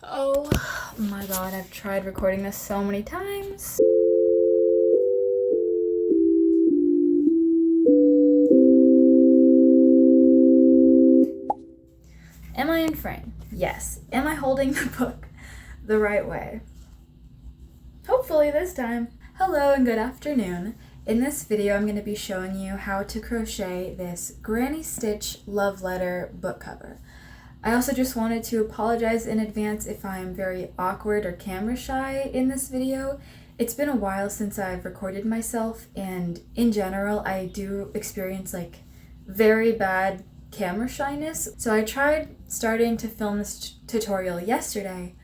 Oh my god, I've tried recording this so many times. Am I in frame? Yes. Am I holding the book the right way? Hopefully this time. Hello and good afternoon. In this video, I'm going to be showing you how to crochet this granny stitch love letter book cover. I also just wanted to apologize in advance if I'm very awkward or camera shy in this video. It's been a while since I've recorded myself, and in general, I do experience very bad camera shyness. So I tried starting to film this tutorial yesterday.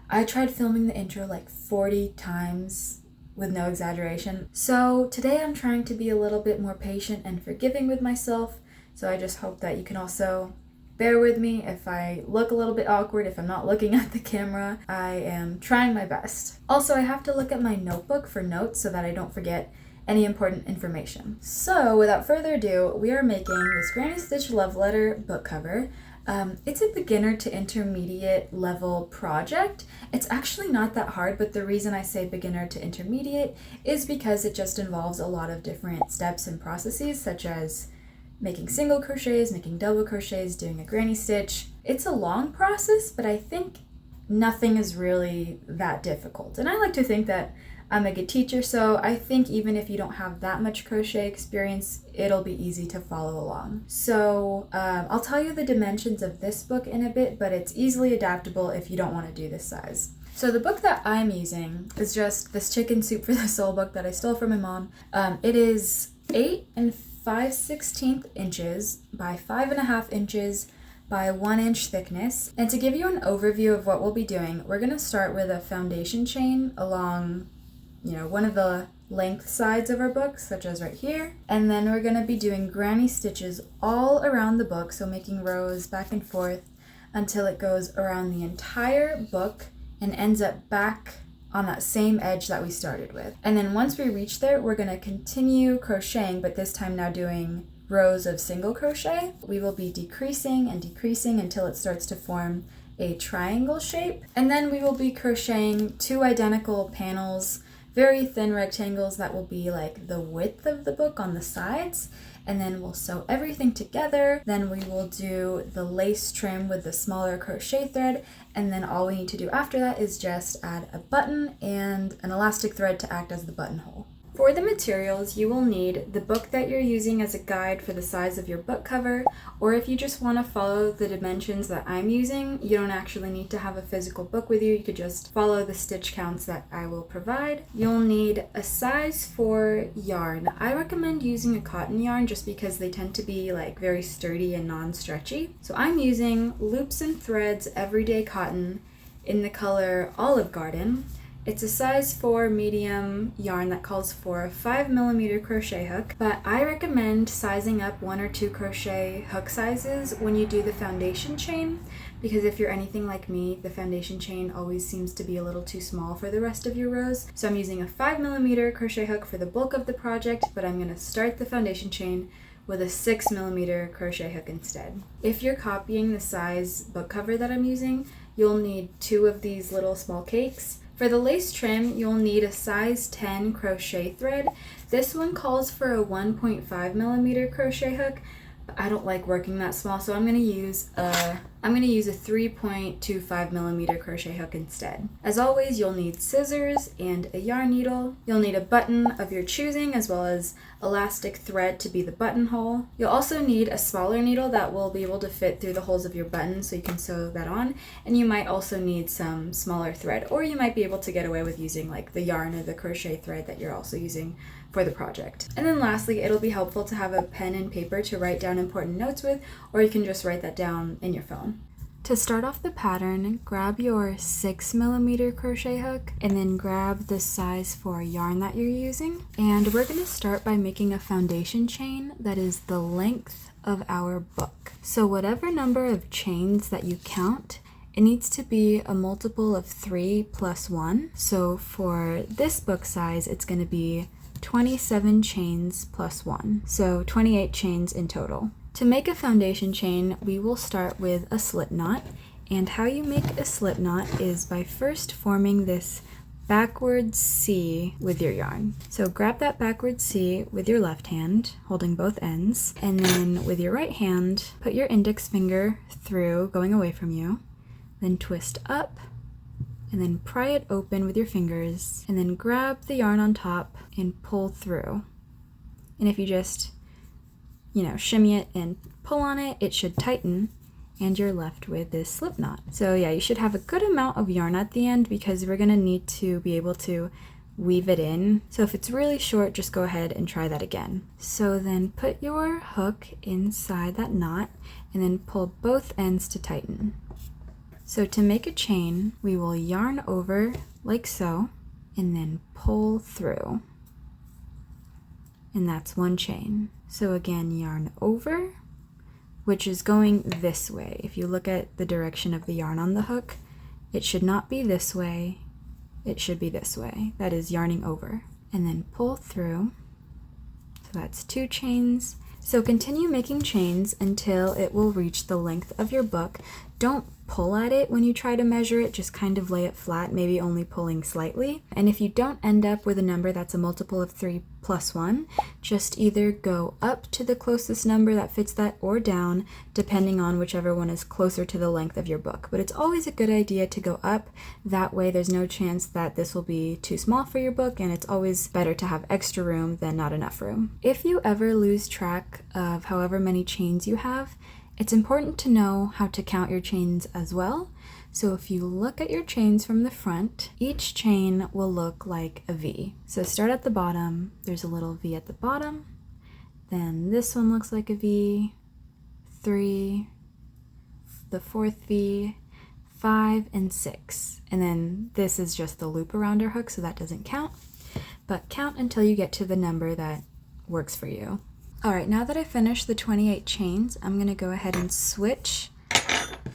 I tried filming the intro 40 times with no exaggeration. So today I'm trying to be a little bit more patient and forgiving with myself. So I just hope that you can also bear with me if I look a little bit awkward, if I'm not looking at the camera. I am trying my best. Also, I have to look at my notebook for notes so that I don't forget any important information. So without further ado, we are making this Granny Stitch Love Letter book cover. It's a beginner to intermediate level project. It's actually not that hard, but the reason I say beginner to intermediate is because it just involves a lot of different steps and processes, such as making single crochets, making double crochets, doing a granny stitch. It's a long process, but I think nothing is really that difficult. And I like to think that I'm a good teacher, so I think even if you don't have that much crochet experience, it'll be easy to follow along. So I'll tell you the dimensions of this book in a bit, but it's easily adaptable if you don't want to do this size. So the book that I'm using is just this Chicken Soup for the Soul book that I stole from my mom. It is 8 5/16 inches by 5.5 inches by 1 inch thickness. And to give you an overview of what we'll be doing, we're going to start with a foundation chain along one of the length sides of our book, such as right here. And then we're going to be doing granny stitches all around the book, so making rows back and forth until it goes around the entire book and ends up back on that same edge that we started with. And then once we reach there, we're going to continue crocheting, but this time now doing rows of single crochet. We will be decreasing and decreasing until it starts to form a triangle shape. And then we will be crocheting 2 identical panels, very thin rectangles that will be like the width of the book on the sides. And then we'll sew everything together. Then we will do the lace trim with the smaller crochet thread. And then all we need to do after that is just add a button and an elastic thread to act as the buttonhole. For the materials, you will need the book that you're using as a guide for the size of your book cover, or if you just want to follow the dimensions that I'm using, you don't actually need to have a physical book with you. You could just follow the stitch counts that I will provide. You'll need a size for yarn. I recommend using a cotton yarn just because they tend to be very sturdy and non-stretchy. So I'm using Loops and Threads Everyday Cotton in the color Olive Garden. It's a size 4 medium yarn that calls for a 5mm crochet hook, but I recommend sizing up 1 or 2 crochet hook sizes when you do the foundation chain, because if you're anything like me, the foundation chain always seems to be a little too small for the rest of your rows. So I'm using a 5mm crochet hook for the bulk of the project, but I'm going to start the foundation chain with a 6mm crochet hook instead. If you're copying the size book cover that I'm using, you'll need 2 of these little small cakes. For the lace trim, you'll need a size 10 crochet thread. This one calls for a 1.5mm crochet hook, but I don't like working that small, so I'm going to use a 3.25mm crochet hook instead. As always, you'll need scissors and a yarn needle. You'll need a button of your choosing, as well as elastic thread to be the buttonhole. You'll also need a smaller needle that will be able to fit through the holes of your button so you can sew that on. And you might also need some smaller thread, or you might be able to get away with using the yarn or the crochet thread that you're also using for the project. And then lastly, it'll be helpful to have a pen and paper to write down important notes with, or you can just write that down in your phone. To start off the pattern, grab your 6mm crochet hook and then grab the size for yarn that you're using. And we're going to start by making a foundation chain that is the length of our book. So whatever number of chains that you count, it needs to be a multiple of 3 plus 1. So for this book size, it's going to be 27 chains plus 1. So 28 chains in total. To make a foundation chain, we will start with a slip knot, And how you make a slip knot is by first forming this backwards C with your yarn. So grab that backwards C with your left hand, holding both ends, and then with your right hand, put your index finger through, going away from you, then twist up, and then pry it open with your fingers, and then grab the yarn on top and pull through. And if you just, shimmy it and pull on it, it should tighten, and you're left with this slip knot. So yeah, you should have a good amount of yarn at the end because we're gonna need to be able to weave it in. So if it's really short, just go ahead and try that again. So then put your hook inside that knot and then pull both ends to tighten. So to make a chain, we will yarn over like so and then pull through. And that's one chain. So again, yarn over, which is going this way. If you look at the direction of the yarn on the hook, it should not be this way, it should be this way. That is yarning over. And then pull through. So that's 2 chains. So continue making chains until it will reach the length of your book. Don't pull at it when you try to measure it, just kind of lay it flat, maybe only pulling slightly. And if you don't end up with a number that's a multiple of 3 plus 1, just either go up to the closest number that fits that or down, depending on whichever one is closer to the length of your book. But it's always a good idea to go up, that way there's no chance that this will be too small for your book, and it's always better to have extra room than not enough room. If you ever lose track of however many chains you have, it's important to know how to count your chains as well. So if you look at your chains from the front, each chain will look like a V. So start at the bottom, there's a little V at the bottom, then this one looks like a V, 3, the 4th V, 5, and 6. And then this is just the loop around our hook, so that doesn't count. But count until you get to the number that works for you. Alright, now that I finished the 28 chains, I'm going to go ahead and switch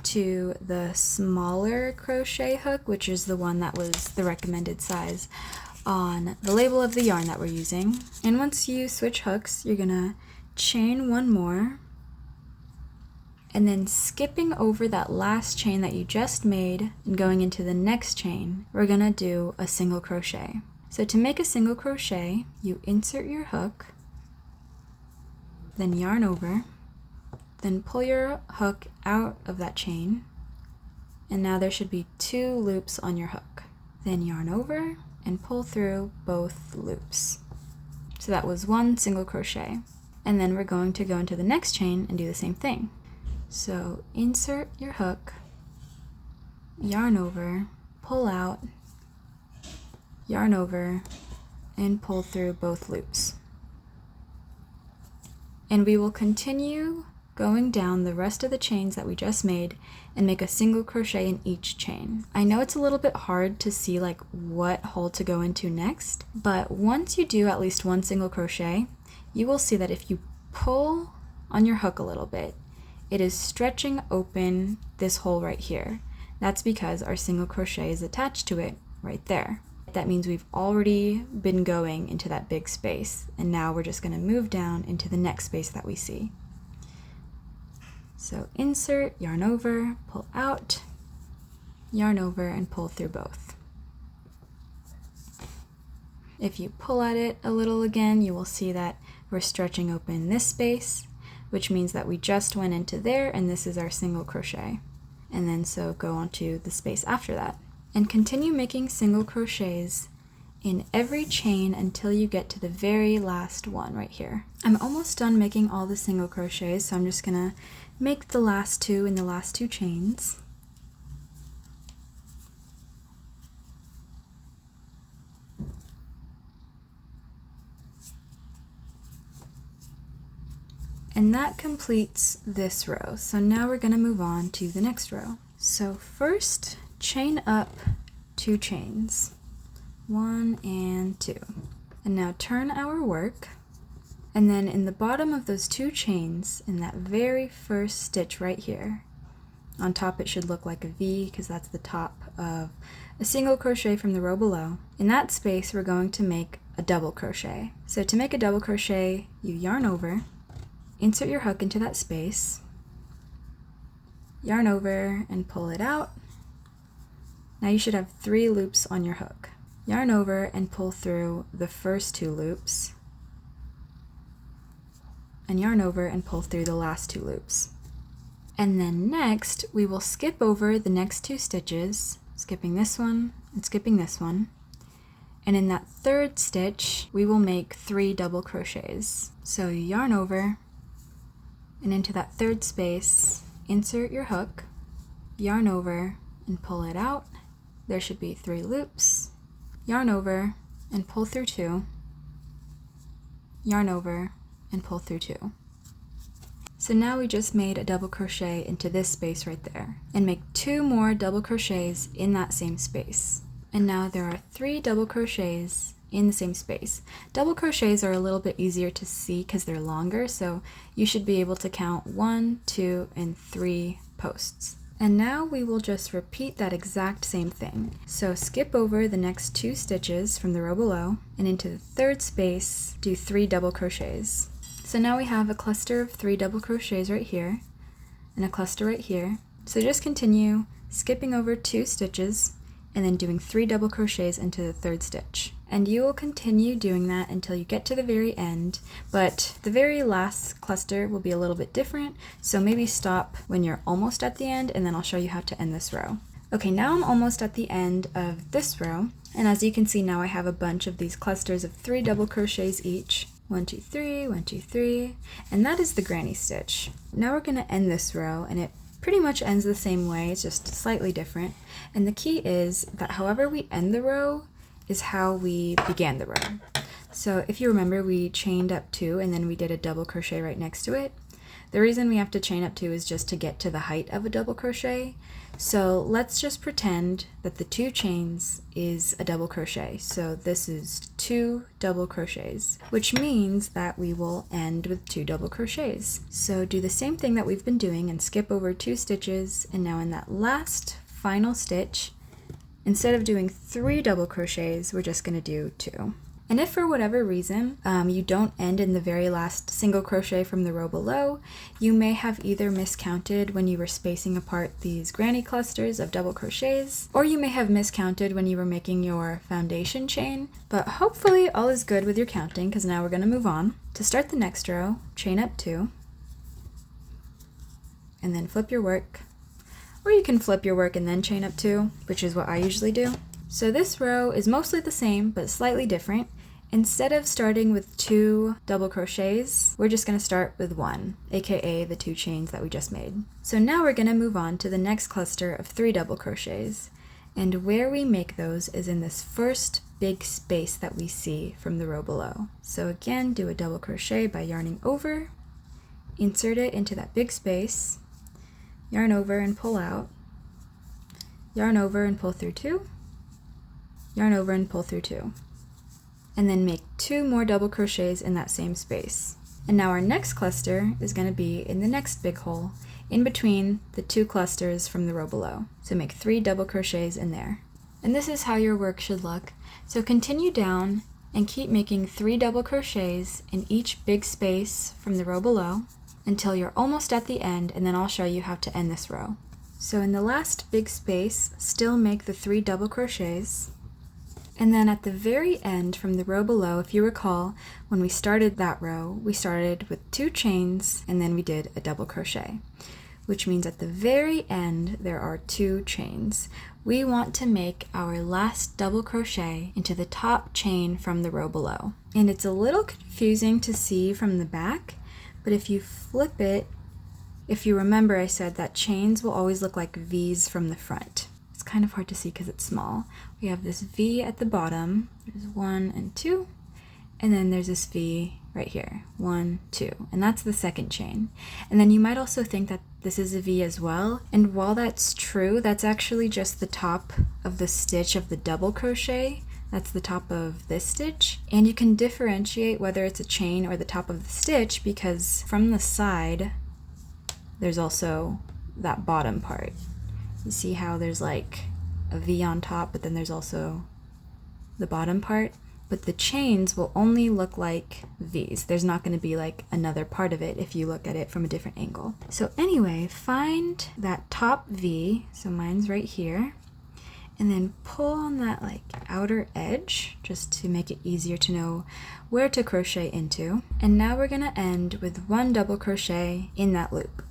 to the smaller crochet hook, which is the one that was the recommended size on the label of the yarn that we're using. And once you switch hooks, you're going to chain one more, and then skipping over that last chain that you just made and going into the next chain, we're going to do a single crochet. So to make a single crochet, you insert your hook, then yarn over, then pull your hook out of that chain, and now there should be 2 loops on your hook. Then yarn over and pull through both loops. So that was 1 single crochet. And then we're going to go into the next chain and do the same thing. So insert your hook, yarn over, pull out, yarn over, and pull through both loops. And we will continue going down the rest of the chains that we just made and make a single crochet in each chain. I know it's a little bit hard to see like what hole to go into next, but once you do at least 1 single crochet, you will see that if you pull on your hook a little bit, it is stretching open this hole right here. That's because our single crochet is attached to it right there. That means we've already been going into that big space, and now we're just going to move down into the next space that we see. So insert, yarn over, pull out, yarn over, and pull through both. If you pull at it a little again, you will see that we're stretching open this space, which means that we just went into there, and this is our single crochet. And then so go on to the space after that. And continue making single crochets in every chain until you get to the very last one right here. I'm almost done making all the single crochets, so I'm just gonna make the last 2 in the last 2 chains. And that completes this row. So now we're gonna move on to the next row. So first, chain up 2 chains, 1 and 2. And now turn our work, and then in the bottom of those 2 chains, in that very first stitch right here, on top it should look like a V because that's the top of a single crochet from the row below. In that space we're going to make a double crochet. So to make a double crochet, you yarn over, insert your hook into that space, yarn over and pull it out. Now you should have 3 loops on your hook. Yarn over and pull through the first 2 loops, and yarn over and pull through the last 2 loops. And then next, we will skip over the next 2 stitches, skipping this one and skipping this one. And in that 3rd stitch, we will make 3 double crochets. So you yarn over, and into that 3rd space, insert your hook, yarn over and pull it out. There should be 3 loops. Yarn over and pull through 2. Yarn over and pull through 2. So now we just made a double crochet into this space right there, and make 2 more double crochets in that same space. And now there are 3 double crochets in the same space. Double crochets are a little bit easier to see because they're longer, so you should be able to count 1, 2, and 3 posts. And now we will just repeat that exact same thing. So skip over the next 2 stitches from the row below, and into the 3rd space, do 3 double crochets. So now we have a cluster of 3 double crochets right here, and a cluster right here. So just continue skipping over 2 stitches, and then doing 3 double crochets into the 3rd stitch. And you will continue doing that until you get to the very end, but the very last cluster will be a little bit different, so maybe stop when you're almost at the end, and then I'll show you how to end this row. Okay, now I'm almost at the end of this row, and as you can see now I have a bunch of these clusters of 3 double crochets each. 1, 2, 3, 1, 2, 3, and that is the granny stitch. Now we're going to end this row, and it pretty much ends the same way, it's just slightly different. And the key is that however we end the row is how we began the row. So if you remember, we chained up 2 and then we did a double crochet right next to it. The reason we have to chain up 2 is just to get to the height of a double crochet. So let's just pretend that the 2 chains is a double crochet. So this is 2 double crochets, which means that we will end with 2 double crochets. So do the same thing that we've been doing and skip over 2 stitches, and now in that last final stitch, instead of doing 3 double crochets, we're just going to do 2. And if for whatever reason you don't end in the very last single crochet from the row below, you may have either miscounted when you were spacing apart these granny clusters of double crochets, or you may have miscounted when you were making your foundation chain, but hopefully all is good with your counting, because now we're going to move on. To start the next row, chain up 2, and then flip your work, or you can flip your work and then chain up 2, which is what I usually do. So this row is mostly the same, but slightly different. Instead of starting with 2 double crochets, we're just going to start with 1, aka the 2 chains that we just made. So now we're going to move on to the next cluster of 3 double crochets, and where we make those is in this first big space that we see from the row below. So again, do a double crochet by yarning over, insert it into that big space, yarn over and pull out, yarn over and pull through 2, yarn over and pull through 2. And then make 2 more double crochets in that same space. And now our next cluster is going to be in the next big hole, in between the 2 clusters from the row below. So make 3 double crochets in there. And this is how your work should look. So continue down and keep making 3 double crochets in each big space from the row below until you're almost at the end, and then I'll show you how to end this row. So in the last big space, still make the 3 double crochets. And then at the very end from the row below, if you recall, when we started that row, we started with 2 chains and then we did a double crochet, which means at the very end there are 2 chains. We want to make our last double crochet into the top chain from the row below. And it's a little confusing to see from the back, but if you flip it, if you remember, I said that chains will always look like V's from the front. It's kind of hard to see because it's small. We have this V at the bottom, there's 1 and 2, and then there's this V right here, 1, 2, and that's the second chain. And then you might also think that this is a V as well, and while that's true, that's actually just the top of the stitch of the double crochet. That's the top of this stitch, and you can differentiate whether it's a chain or the top of the stitch because from the side there's also that bottom part. You see how there's like a V on top, but then there's also the bottom part? but the chains will only look like V's. There's not going to be like another part of it if you look at it from a different angle. So anyway, find that top V, so mine's right here, and then pull on that like outer edge just to make it easier to know where to crochet into. And now we're going to end with 1 double crochet in that loop.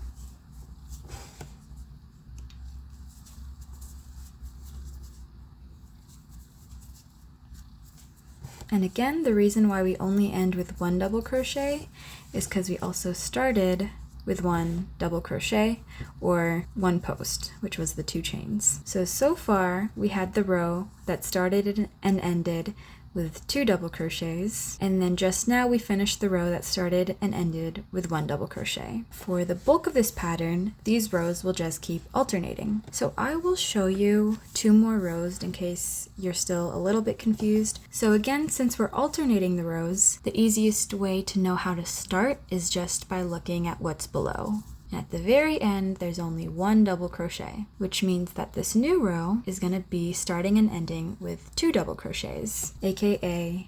And again, the reason why we only end with 1 double crochet is because we also started with 1 double crochet or 1 post, which was the 2 chains. So far we had the row that started and ended with 2 double crochets, and then just now we finished the row that started and ended with 1 double crochet. For the bulk of this pattern, these rows will just keep alternating. So I will show you 2 more rows in case you're still a little bit confused. So again, since we're alternating the rows, the easiest way to know how to start is just by looking at what's below. And at the very end, there's only 1 double crochet, which means that this new row is going to be starting and ending with 2 double crochets, aka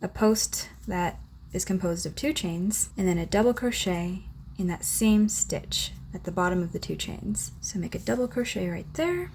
a post that is composed of 2 chains, and then a double crochet in that same stitch at the bottom of the 2 chains. So make a double crochet right there.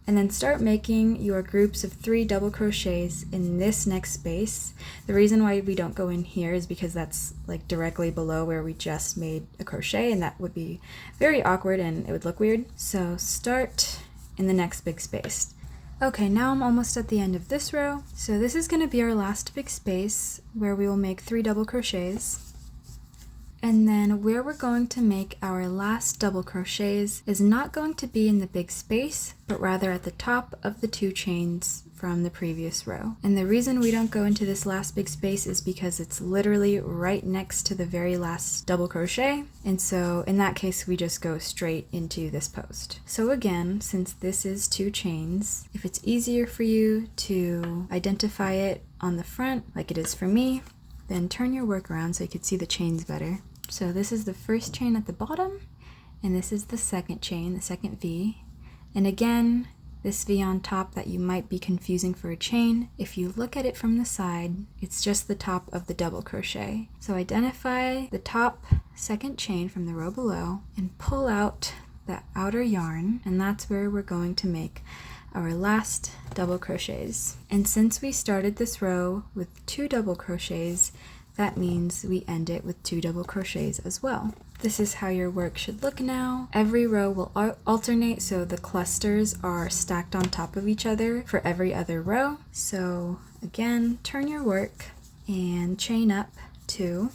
And then start making your groups of 3 double crochets in this next space. The reason why we don't go in here is because that's like directly below where we just made a crochet, and that would be very awkward and it would look weird. So start in the next big space. Okay, now I'm almost at the end of this row. So this is going to be our last big space where we will make 3 double crochets. And then where we're going to make our last double crochets is not going to be in the big space, but rather at the top of the 2 chains from the previous row. And the reason we don't go into this last big space is because it's literally right next to the very last double crochet. And so in that case, we just go straight into this post. So again, since this is 2 chains, if it's easier for you to identify it on the front, like it is for me, then turn your work around so you can see the chains better. So this is the first chain at the bottom, and this is the second chain, the second V. And again, this V on top that you might be confusing for a chain, if you look at it from the side, it's just the top of the double crochet. So identify the top second chain from the row below and pull out the outer yarn, and that's where we're going to make our last double crochets. And since we started this row with 2 double crochets, that means we end it with 2 double crochets as well. This is how your work should look now. Every row will alternate, so the clusters are stacked on top of each other for every other row. So again, turn your work and chain up 2.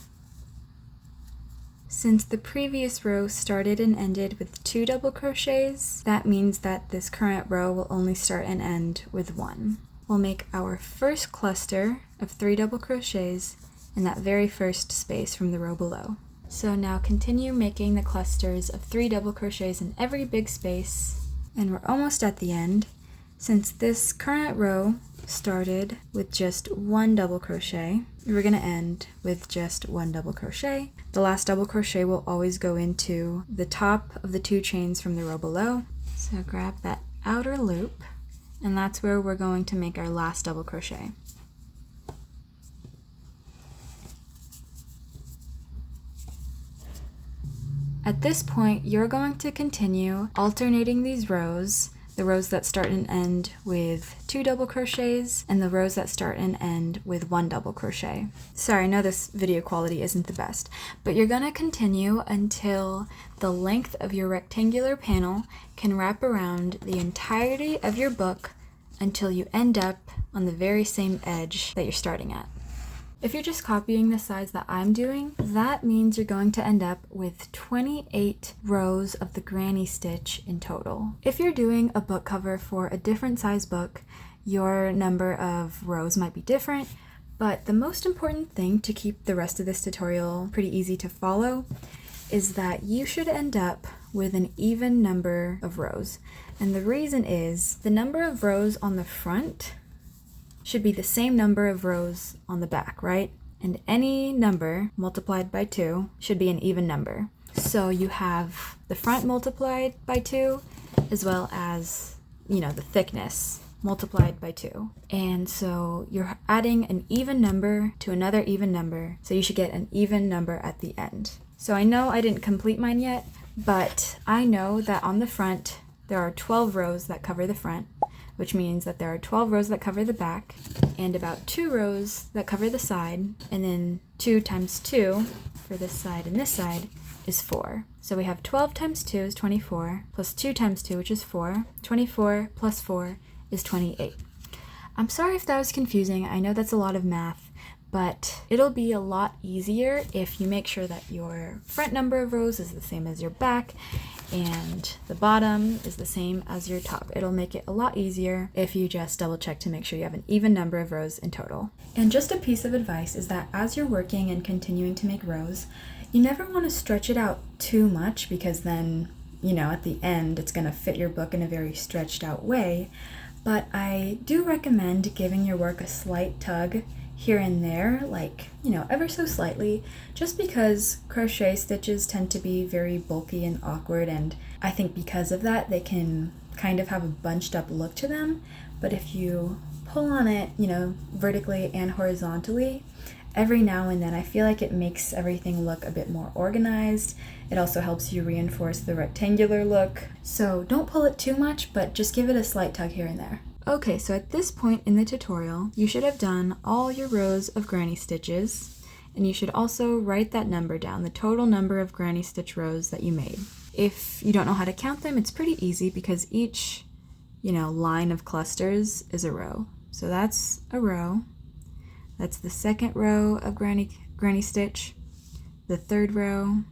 Since the previous row started and ended with 2 double crochets, that means that this current row will only start and end with 1. We'll make our first cluster of 3 double crochets in that very first space from the row below. So now continue making the clusters of 3 double crochets in every big space, and we're almost at the end. Since this current row started with just 1 double crochet, we're going to end with just 1 double crochet. The last double crochet will always go into the top of the 2 chains from the row below. So grab that outer loop, and that's where we're going to make our last double crochet. At this point, you're going to continue alternating these rows, the rows that start and end with 2 double crochets, and the rows that start and end with 1 double crochet. Sorry, I know this video quality isn't the best, but you're going to continue until the length of your rectangular panel can wrap around the entirety of your book until you end up on the very same edge that you're starting at. If you're just copying the size that I'm doing, that means you're going to end up with 28 rows of the granny stitch in total. If you're doing a book cover for a different size book, your number of rows might be different, but the most important thing to keep the rest of this tutorial pretty easy to follow is that you should end up with an even number of rows. And the reason is the number of rows on the front should be the same number of rows on the back, right? And any number multiplied by 2 should be an even number. So you have the front multiplied by 2 as well as, the thickness multiplied by 2. And so you're adding an even number to another even number, so you should get an even number at the end. So I know I didn't complete mine yet, but I know that on the front there are 12 rows that cover the front, which means that there are 12 rows that cover the back, and about 2 rows that cover the side, and then 2 times 2 for this side and this side is 4. So we have 12 times 2 is 24, plus 2 times 2, which is 4. 24 plus 4 is 28. I'm sorry if that was confusing. I know that's a lot of math, but it'll be a lot easier if you make sure that your front number of rows is the same as your back and the bottom is the same as your top. It'll make it a lot easier if you just double check to make sure you have an even number of rows in total. And just a piece of advice is that as you're working and continuing to make rows, you never want to stretch it out too much, because then, at the end it's going to fit your book in a very stretched out way. But I do recommend giving your work a slight tug here and there, like, ever so slightly, just because crochet stitches tend to be very bulky and awkward, and I think because of that they can kind of have a bunched up look to them. But if you pull on it, vertically and horizontally, every now and then I feel like it makes everything look a bit more organized. It also helps you reinforce the rectangular look. So don't pull it too much, but just give it a slight tug here and there. Okay, so at this point in the tutorial, you should have done all your rows of granny stitches, and you should also write that number down, the total number of granny stitch rows that you made. If you don't know how to count them, it's pretty easy because each, line of clusters is a row. So that's a row. That's the second row of granny stitch, the third row,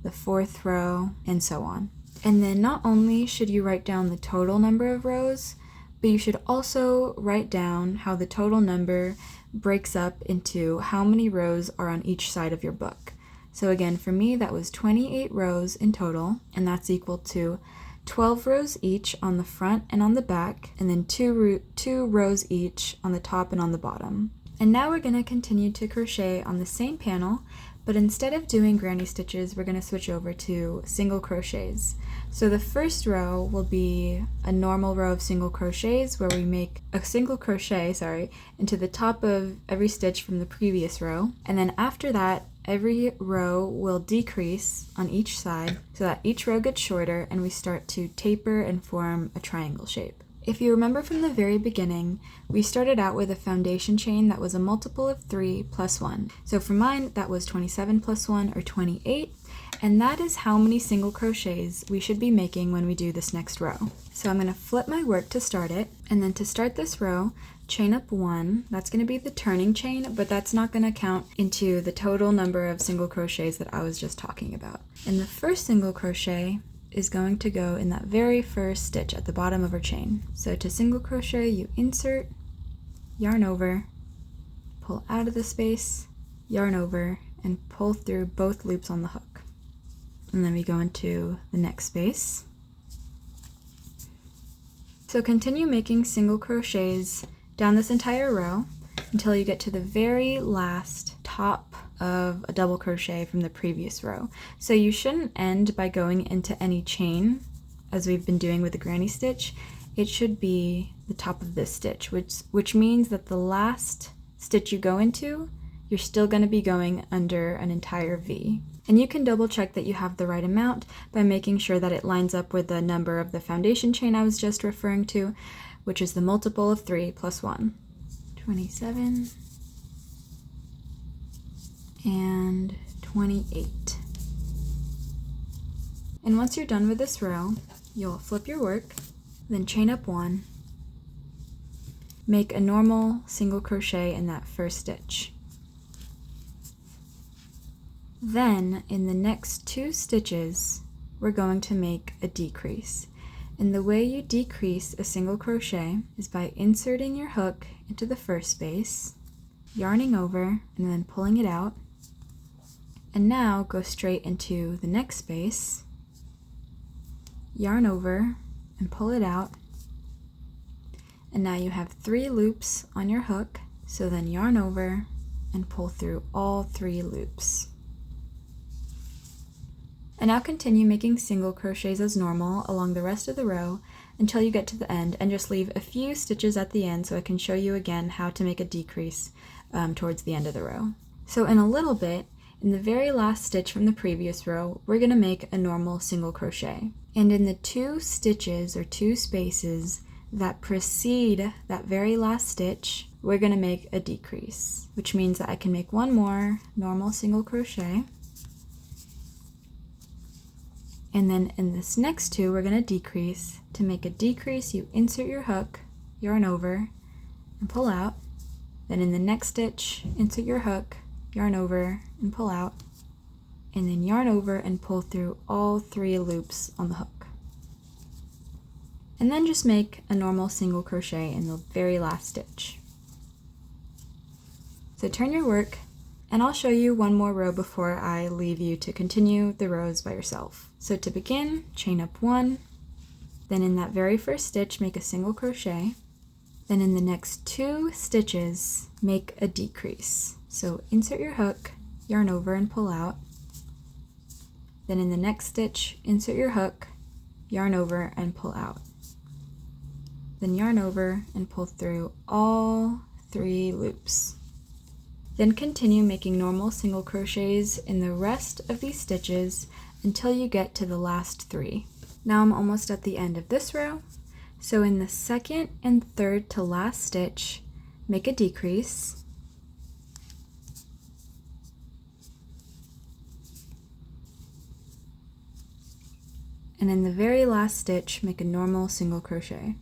the fourth row, and so on. And then not only should you write down the total number of rows, but you should also write down how the total number breaks up into how many rows are on each side of your book. So again, for me, that was 28 rows in total, and that's equal to 12 rows each on the front and on the back, and then 2 rows each on the top and on the bottom. And now we're going to continue to crochet on the same panel, but instead of doing granny stitches, we're going to switch over to single crochets. So the first row will be a normal row of single crochets where we make a single crochet, into the top of every stitch from the previous row. And then after that, every row will decrease on each side so that each row gets shorter and we start to taper and form a triangle shape. If you remember from the very beginning, we started out with a foundation chain that was a multiple of 3 plus 1. So for mine, that was 27 plus 1, or 28, and that is how many single crochets we should be making when we do this next row. So I'm going to flip my work to start it, and then to start this row, chain up 1. That's going to be the turning chain, but that's not going to count into the total number of single crochets that I was just talking about. And the first single crochet is going to go in that very first stitch at the bottom of our chain. So to single crochet, you insert, yarn over, pull out of the space, yarn over, and pull through both loops on the hook. And then we go into the next space. So continue making single crochets down this entire row until you get to the very last top of a double crochet from the previous row. So you shouldn't end by going into any chain as we've been doing with the granny stitch. It should be the top of this stitch, which means that the last stitch you go into, you're still going to be going under an entire V. And you can double check that you have the right amount by making sure that it lines up with the number of the foundation chain I was just referring to, which is the multiple of 3 plus 1. 27 and 28. And once you're done with this row, you'll flip your work, then chain up 1, make a normal single crochet in that first stitch. Then in the next 2 stitches, we're going to make a decrease. And the way you decrease a single crochet is by inserting your hook into the first space, yarning over, and then pulling it out. And now go straight into the next space, yarn over, and pull it out. And now you have 3 loops on your hook, so then yarn over and pull through all 3 loops. And now continue making single crochets as normal along the rest of the row until you get to the end, and just leave a few stitches at the end so I can show you again how to make a decrease towards the end of the row. So in a little bit, in the very last stitch from the previous row, we're going to make a normal single crochet. And in the 2 stitches or 2 spaces that precede that very last stitch, we're going to make a decrease, which means that I can make one more normal single crochet. And then in this next 2, we're going to decrease. To make a decrease, you insert your hook, yarn over, and pull out. Then in the next stitch, insert your hook, yarn over, and pull out. And then yarn over and pull through all 3 loops on the hook. And then just make a normal single crochet in the very last stitch. So turn your work, and I'll show you one more row before I leave you to continue the rows by yourself. So to begin, chain up 1, then in that very first stitch, make a single crochet. Then in the next 2 stitches, make a decrease. So insert your hook, yarn over and pull out. Then in the next stitch, insert your hook, yarn over and pull out. Then yarn over and pull through all 3 loops. Then continue making normal single crochets in the rest of these stitches until you get to the last 3. Now I'm almost at the end of this row. So in the second and third to last stitch, make a decrease. And in the very last stitch, make a normal single crochet.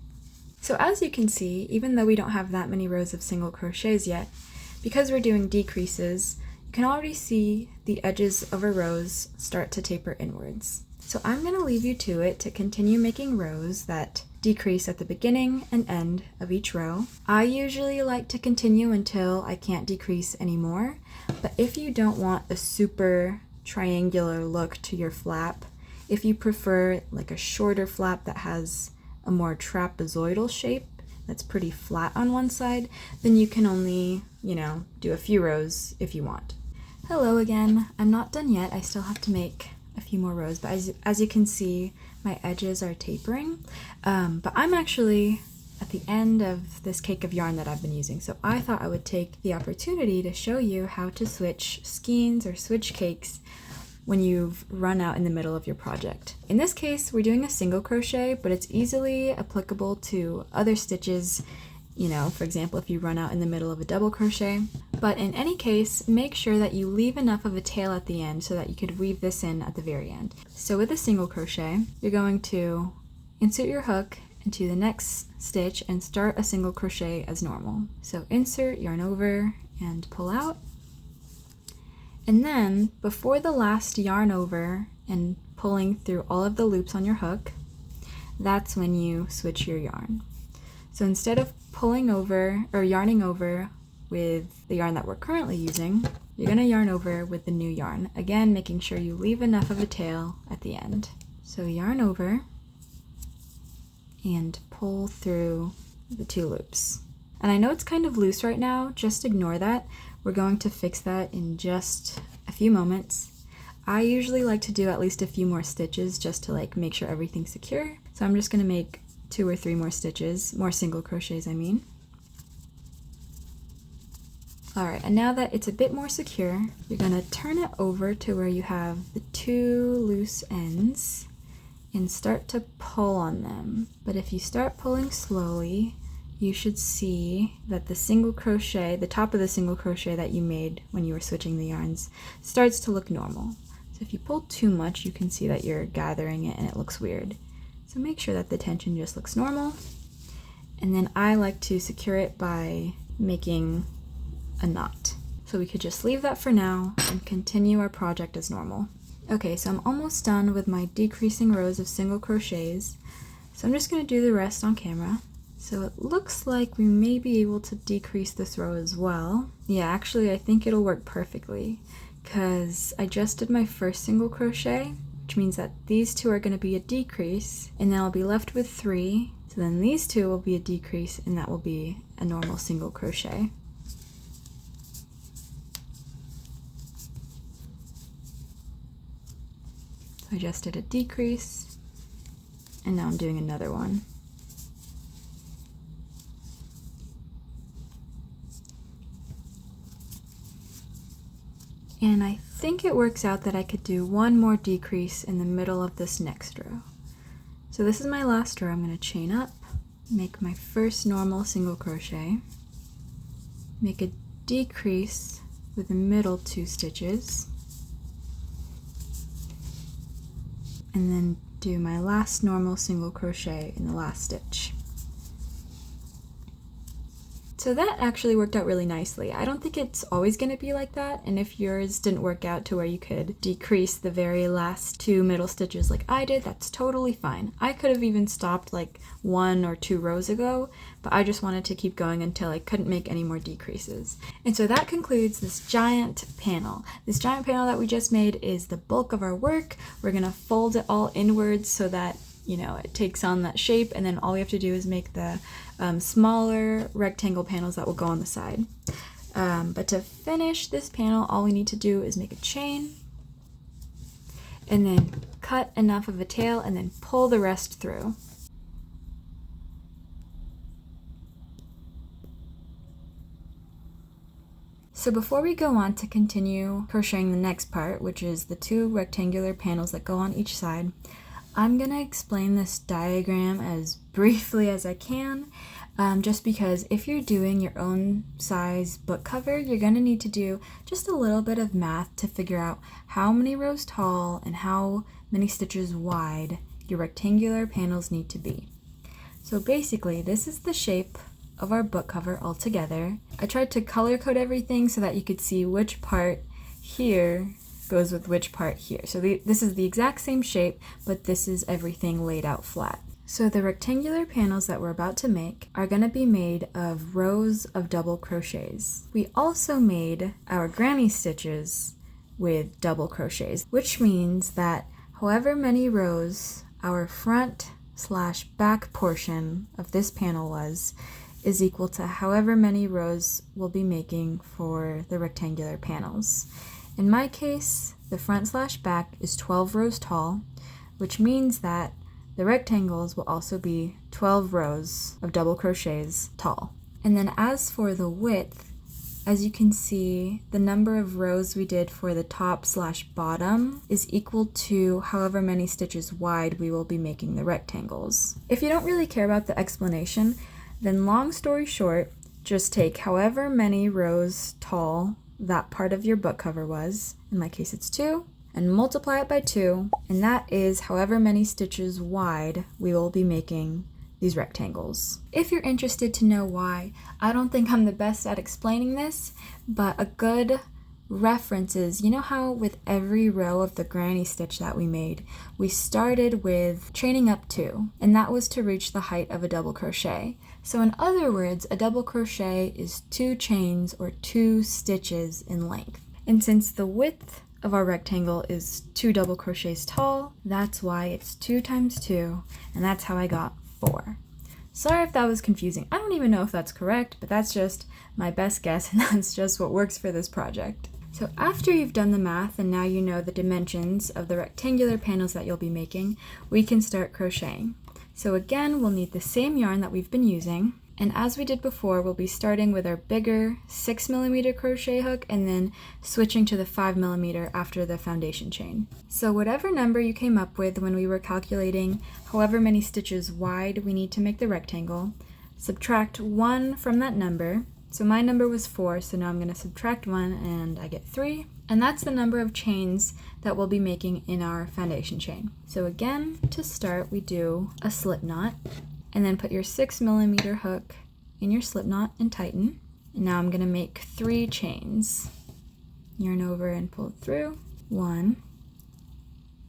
So as you can see, even though we don't have that many rows of single crochets yet, because we're doing decreases, you can already see the edges of our rows start to taper inwards. So I'm going to leave you to it to continue making rows that decrease at the beginning and end of each row. I usually like to continue until I can't decrease anymore, but if you don't want a super triangular look to your flap, if you prefer like a shorter flap that has a more trapezoidal shape, that's pretty flat on one side, then you can only, do a few rows if you want. Hello again. I'm not done yet. I still have to make a few more rows, but as you can see, my edges are tapering. But I'm actually at the end of this cake of yarn that I've been using, so I thought I would take the opportunity to show you how to switch skeins or switch cakes when you've run out in the middle of your project. In this case, we're doing a single crochet, but it's easily applicable to other stitches, for example, if you run out in the middle of a double crochet. But in any case, make sure that you leave enough of a tail at the end so that you could weave this in at the very end. So with a single crochet, you're going to insert your hook into the next stitch and start a single crochet as normal. So insert, yarn over, and pull out. And then, before the last yarn over and pulling through all of the loops on your hook, that's when you switch your yarn. So instead of pulling over or yarning over with the yarn that we're currently using, you're going to yarn over with the new yarn. Again, making sure you leave enough of a tail at the end. So yarn over and pull through the 2 loops. And I know it's kind of loose right now, just ignore that. We're going to fix that in just a few moments. I usually like to do at least a few more stitches just to make sure everything's secure. So I'm just going to make 2 or 3 more stitches, more single crochets I mean. Alright, and now that it's a bit more secure, you're going to turn it over to where you have the 2 loose ends and start to pull on them. But if you start pulling slowly, you should see that the single crochet, the top of the single crochet that you made when you were switching the yarns, starts to look normal. So if you pull too much, you can see that you're gathering it and it looks weird. So make sure that the tension just looks normal. And then I like to secure it by making a knot. So we could just leave that for now and continue our project as normal. Okay, so I'm almost done with my decreasing rows of single crochets. So I'm just going to do the rest on camera. So it looks like we may be able to decrease this row as well. Yeah, actually I think it'll work perfectly because I just did my first single crochet, which means that these 2 are going to be a decrease, and then I'll be left with 3. So then these 2 will be a decrease, and that will be a normal single crochet. So I just did a decrease, and now I'm doing another one. And I think it works out that I could do one more decrease in the middle of this next row. So this is my last row. I'm going to chain up, make my first normal single crochet, make a decrease with the middle 2 stitches, and then do my last normal single crochet in the last stitch. So that actually worked out really nicely. I don't think it's always going to be like that, and if yours didn't work out to where you could decrease the very last 2 middle stitches like I did, that's totally fine. I could have even stopped like 1 or 2 rows ago, but I just wanted to keep going until I couldn't make any more decreases. And so that concludes this giant panel. This giant panel that we just made is the bulk of our work. We're going to fold it all inwards so that it takes on that shape, and then all we have to do is make the smaller rectangle panels that will go on the side. But to finish this panel, all we need to do is make a chain, and then cut enough of a tail, and then pull the rest through. So before we go on to continue crocheting the next part, which is the 2 rectangular panels that go on each side, I'm going to explain this diagram as briefly as I can, just because if you're doing your own size book cover, you're going to need to do just a little bit of math to figure out how many rows tall and how many stitches wide your rectangular panels need to be. So basically, this is the shape of our book cover all together. I tried to color code everything so that you could see which part here goes with which part here. So this is the exact same shape, but this is everything laid out flat. So the rectangular panels that we're about to make are going to be made of rows of double crochets. We also made our granny stitches with double crochets, which means that however many rows our front/back portion of this panel was is equal to however many rows we'll be making for the rectangular panels. In my case, the front/back is 12 rows tall, which means that the rectangles will also be 12 rows of double crochets tall. And then as for the width, as you can see, the number of rows we did for the top/bottom is equal to however many stitches wide we will be making the rectangles. If you don't really care about the explanation, then long story short, just take however many rows tall that part of your book cover was, in my case it's 2, and multiply it by 2, and that is however many stitches wide we will be making these rectangles. If you're interested to know why, I don't think I'm the best at explaining this, but a good reference is, you know how with every row of the granny stitch that we made, we started with chaining up 2, and that was to reach the height of a double crochet. So in other words, a double crochet is 2 chains or 2 stitches in length. And since the width of our rectangle is 2 double crochets tall, that's why it's 2 times 2, and that's how I got 4. Sorry if that was confusing. I don't even know if that's correct, but that's just my best guess, and that's just what works for this project. So after you've done the math and now you know the dimensions of the rectangular panels that you'll be making, we can start crocheting. So again, we'll need the same yarn that we've been using, and as we did before, we'll be starting with our bigger 6mm crochet hook and then switching to the 5mm after the foundation chain. So whatever number you came up with when we were calculating however many stitches wide we need to make the rectangle, subtract 1 from that number. So my number was 4, so now I'm going to subtract 1 and I get 3. And that's the number of chains that we'll be making in our foundation chain. So again, to start, we do a slip knot, and then put your 6mm hook in your slip knot and tighten. And now I'm going to make 3 chains. Yarn over and pull through. 1,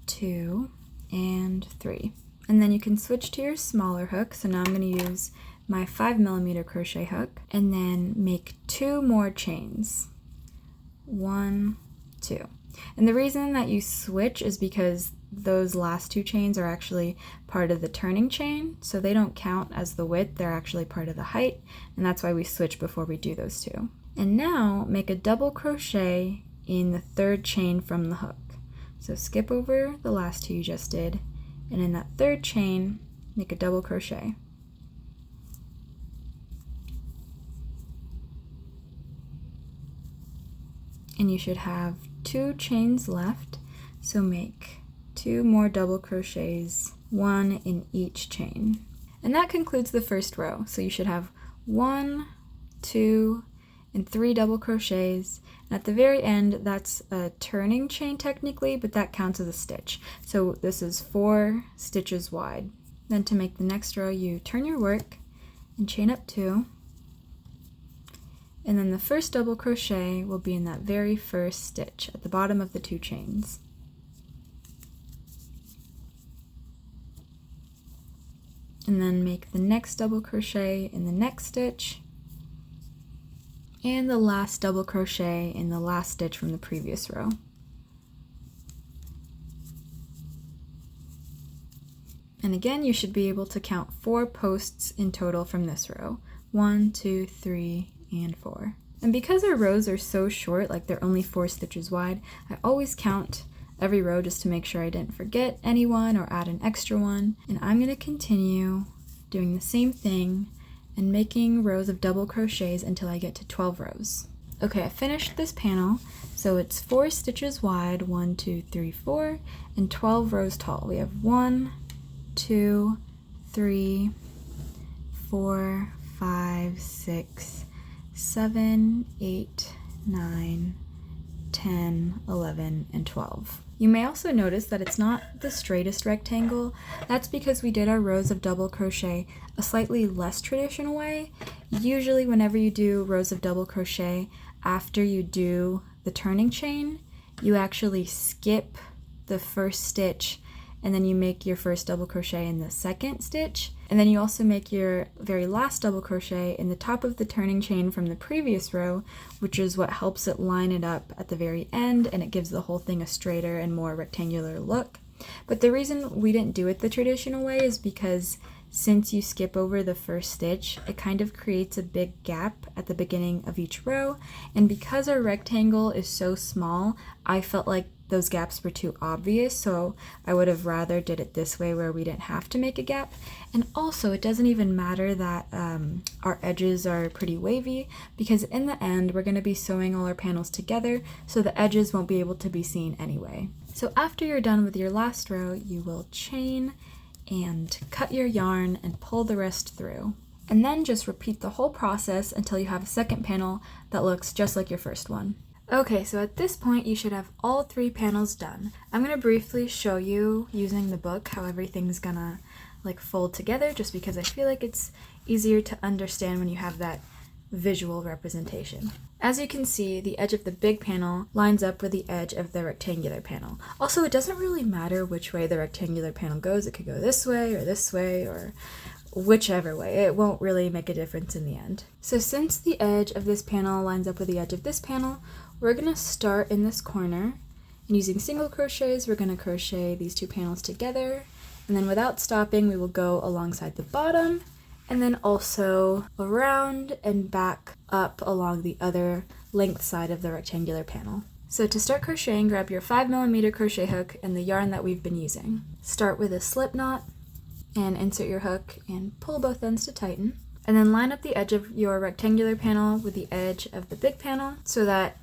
2, and 3. And then you can switch to your smaller hook. So now I'm going to use my 5mm crochet hook and then make 2 more chains. 1, 2. And the reason that you switch is because those last 2 chains are actually part of the turning chain, so they don't count as the width, they're actually part of the height, and that's why we switch before we do those 2. And now make a double crochet in the 3rd chain from the hook. So skip over the last two you just did, and in that third chain, make a double crochet. And you should have 2 chains left, so make 2 more double crochets, 1 in each chain. And that concludes the first row, so you should have 1, 2, and 3 double crochets, and at the very end that's a turning chain technically, but that counts as a stitch. So this is 4 stitches wide. Then to make the next row, you turn your work and chain up 2, and then the first double crochet will be in that very first stitch at the bottom of the 2 chains. And then make the next double crochet in the next stitch, and the last double crochet in the last stitch from the previous row. And again, you should be able to count 4 posts in total from this row. 1, 2, 3, and 4. And because our rows are so short, like they're only 4 stitches wide, I always count every row just to make sure I didn't forget anyone or add an extra one. And I'm going to continue doing the same thing and making rows of double crochets until I get to 12 rows. Okay, I finished this panel, so it's 4 stitches wide, 1, 2, 3, 4, and 12 rows tall. We have 1, 2, 3, 4, 5, 6, 7, 8, 9, 10, 11, and 12. You may also notice that it's not the straightest rectangle. That's because we did our rows of double crochet a slightly less traditional way. Usually whenever you do rows of double crochet, after you do the turning chain, you actually skip the first stitch and then you make your first double crochet in the second stitch, and then you also make your very last double crochet in the top of the turning chain from the previous row, which is what helps it line it up at the very end, and it gives the whole thing a straighter and more rectangular look. But the reason we didn't do it the traditional way is because since you skip over the first stitch, it kind of creates a big gap at the beginning of each row, and because our rectangle is so small, I felt like those gaps were too obvious, so I would have rather did it this way where we didn't have to make a gap. And also, it doesn't even matter that our edges are pretty wavy, because in the end we're going to be sewing all our panels together, so the edges won't be able to be seen anyway. So after you're done with your last row, you will chain and cut your yarn and pull the rest through. And then just repeat the whole process until you have a second panel that looks just like your first one. Okay, so at this point you should have all 3 panels done. I'm going to briefly show you using the book how everything's gonna fold together, just because I feel like it's easier to understand when you have that visual representation. As you can see, the edge of the big panel lines up with the edge of the rectangular panel. Also, it doesn't really matter which way the rectangular panel goes. It could go this way or whichever way. It won't really make a difference in the end. So since the edge of this panel lines up with the edge of this panel, we're going to start in this corner, and using single crochets, we're going to crochet these 2 panels together, and then without stopping, we will go alongside the bottom, and then also around and back up along the other length side of the rectangular panel. So to start crocheting, grab your 5mm crochet hook and the yarn that we've been using. Start with a slip knot, and insert your hook and pull both ends to tighten. And then line up the edge of your rectangular panel with the edge of the big panel so that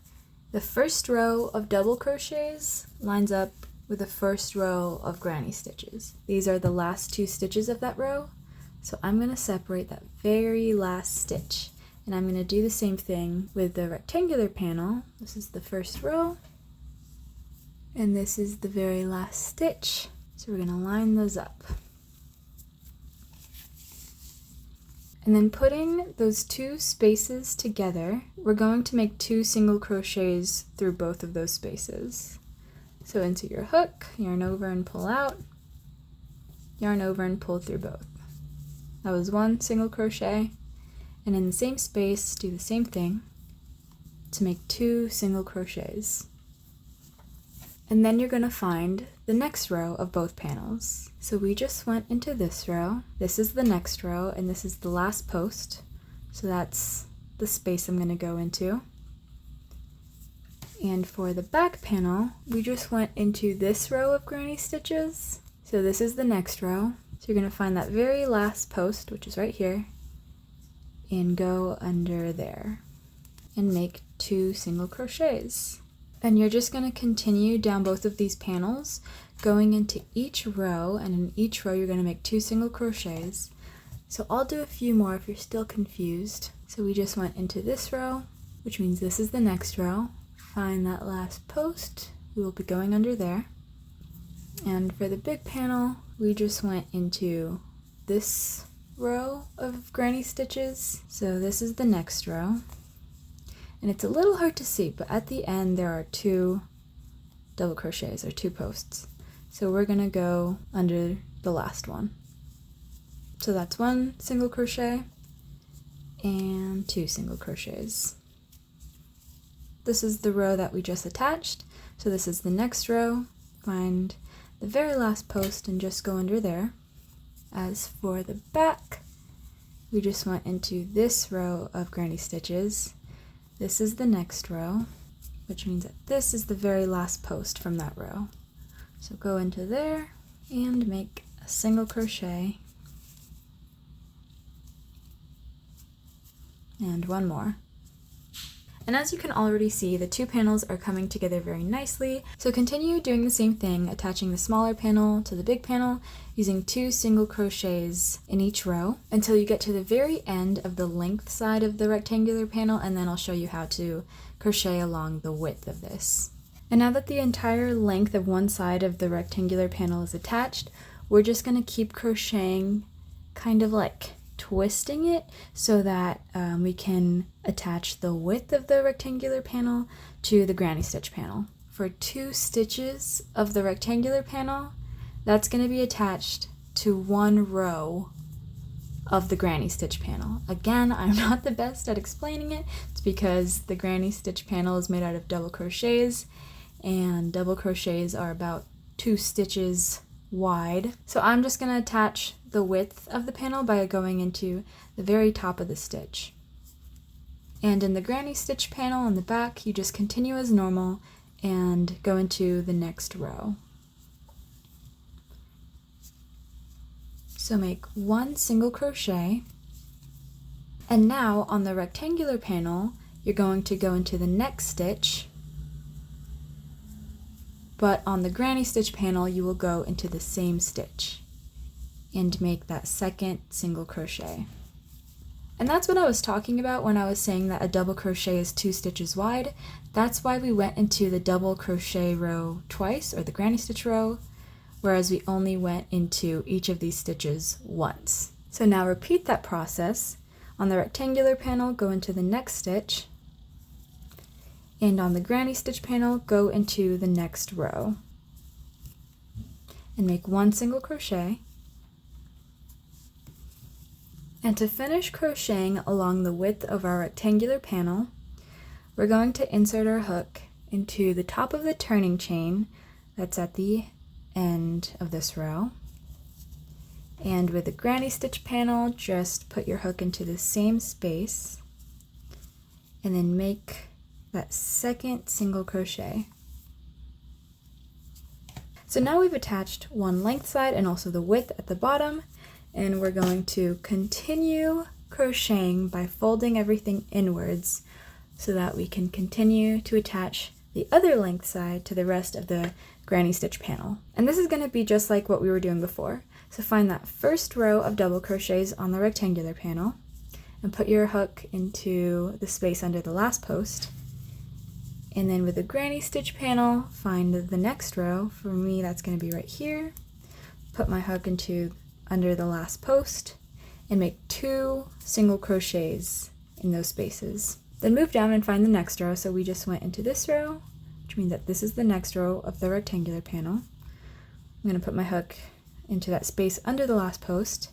the first row of double crochets lines up with the first row of granny stitches. These are the last 2 stitches of that row, so I'm going to separate that very last stitch. And I'm going to do the same thing with the rectangular panel. This is the first row, and this is the very last stitch. So we're going to line those up. And then putting those 2 spaces together, we're going to make 2 single crochets through both of those spaces. So insert your hook, yarn over and pull out, yarn over and pull through both. That was 1 single crochet, and in the same space, do the same thing to make 2 single crochets. And then you're going to find the next row of both panels. So we just went into this row, this is the next row, and this is the last post. So that's the space I'm going to go into. And for the back panel, we just went into this row of granny stitches. So this is the next row. So you're going to find that very last post, which is right here, and go under there and make 2 single crochets. And you're just going to continue down both of these panels, going into each row, and in each row you're going to make 2 single crochets. So I'll do a few more if you're still confused. So we just went into this row, which means this is the next row. Find that last post, we will be going under there. And for the big panel, we just went into this row of granny stitches. So this is the next row. And it's a little hard to see, but at the end there are 2 double crochets, or 2 posts. So we're gonna go under the last one. So that's 1 single crochet and 2 single crochets. This is the row that we just attached. So this is the next row. Find the very last post and just go under there. As for the back, we just went into this row of granny stitches. This is the next row, which means that this is the very last post from that row. So go into there and make a single crochet and 1 more. And as you can already see, the 2 panels are coming together very nicely. So continue doing the same thing, attaching the smaller panel to the big panel, using 2 single crochets in each row until you get to the very end of the length side of the rectangular panel, and then I'll show you how to crochet along the width of this. And now that the entire length of one side of the rectangular panel is attached, we're just going to keep crocheting, kind of like twisting it, so that we can attach the width of the rectangular panel to the granny stitch panel. For 2 stitches of the rectangular panel, that's going to be attached to 1 row of the granny stitch panel. Again, I'm not the best at explaining it. It's because the granny stitch panel is made out of double crochets, and double crochets are about 2 stitches wide. So I'm just going to attach the width of the panel by going into the very top of the stitch. And in the granny stitch panel on the back, you just continue as normal and go into the next row. So make 1 single crochet, and now on the rectangular panel you're going to go into the next stitch, but on the granny stitch panel you will go into the same stitch and make that 2nd single crochet. And that's what I was talking about when I was saying that a double crochet is 2 stitches wide. That's why we went into the double crochet row twice, or the granny stitch row, whereas we only went into each of these stitches once. So now repeat that process. On the rectangular panel, go into the next stitch, and on the granny stitch panel, go into the next row and make 1 single crochet. And to finish crocheting along the width of our rectangular panel, we're going to insert our hook into the top of the turning chain that's at the end of this row. And with the granny stitch panel, just put your hook into the same space and then make that 2nd single crochet. So now we've attached 1 length side and also the width at the bottom, and we're going to continue crocheting by folding everything inwards so that we can continue to attach the other length side to the rest of the granny stitch panel. And this is going to be just like what we were doing before. So find that first row of double crochets on the rectangular panel and put your hook into the space under the last post. And then with the granny stitch panel, find the next row. For me, that's going to be right here. Put my hook into under the last post and make 2 single crochets in those spaces. Then move down and find the next row. So we just went into this row, which means that this is the next row of the rectangular panel. I'm going to put my hook into that space under the last post,